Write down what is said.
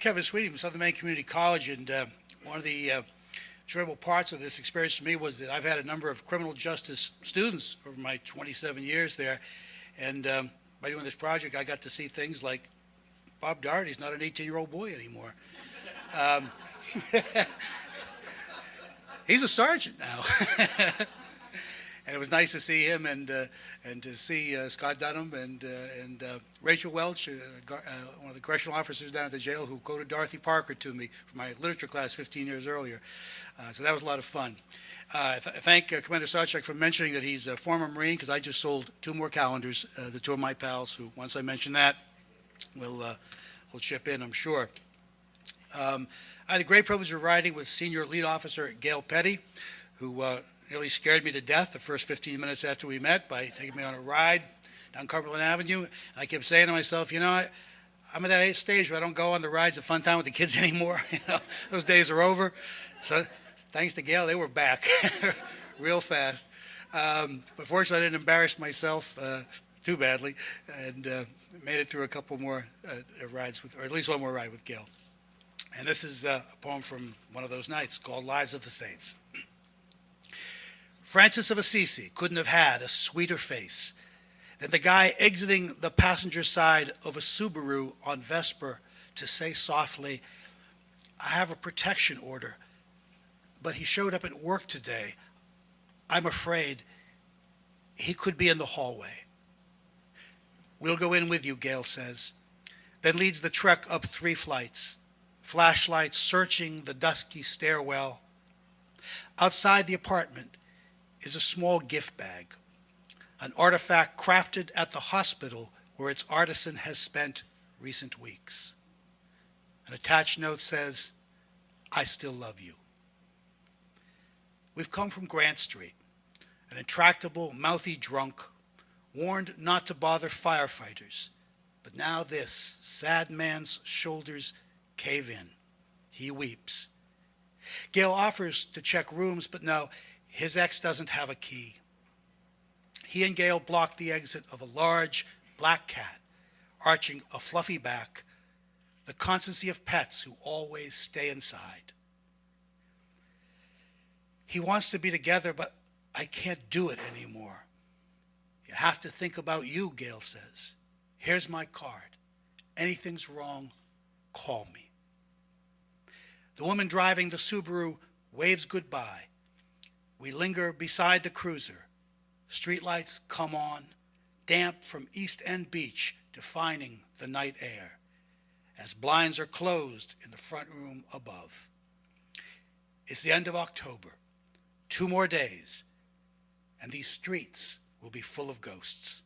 Kevin Sweeney from Southern Maine Community College, and one of the enjoyable parts of this experience for me was that I've had a number of criminal justice students over my 27 years there, and by doing this project, I got to see things like Bob Doherty's not an 18-year-old boy anymore. Um, he's a sergeant now. And it was nice to see him and to see Scott Dunham and Rachel Welch, one of the correctional officers down at the jail, who quoted Dorothy Parker to me from my literature class 15 years earlier. So that was a lot of fun. Thank Commander Sarchuk for mentioning that he's a former Marine, because I just sold 2 more calendars. The 2 of my pals, who once I mention that, will chip in, I'm sure. I had the great privilege of riding with Senior Lead Officer Gail Petty, who nearly scared me to death the first 15 minutes after we met by taking me on a ride down Cumberland Avenue. And I kept saying to myself, I'm at that stage where I don't go on the rides of Fun Time with the kids anymore. Those days are over. So thanks to Gail, they were back real fast. But fortunately, I didn't embarrass myself too badly, and made it through a couple more rides, or at least one more ride with Gail. And this is a poem from one of those nights called Lives of the Saints. Francis of Assisi couldn't have had a sweeter face than the guy exiting the passenger side of a Subaru on Vesper to say softly, "I have a protection order, but he showed up at work today. I'm afraid he could be in the hallway." "We'll go in with you," Gail says, then leads the trek up 3 flights, flashlights searching the dusky stairwell. Outside the apartment is a small gift bag, an artifact crafted at the hospital where its artisan has spent recent weeks. An attached note says, "I still love you." We've come from Grant Street, an intractable, mouthy drunk, warned not to bother firefighters, but now this sad man's shoulders cave in. He weeps. Gail offers to check rooms, but no, his ex doesn't have a key. He and Gail block the exit of a large black cat, arching a fluffy back, the constancy of pets who always stay inside. "He wants to be together, but I can't do it anymore." "You have to think about you," Gail says. "Here's my card. Anything's wrong, call me." The woman driving the Subaru waves goodbye. We linger beside the cruiser. Streetlights come on, damp from East End Beach, defining the night air, as blinds are closed in the front room above. It's the end of October. 2 more days, and these streets will be full of ghosts.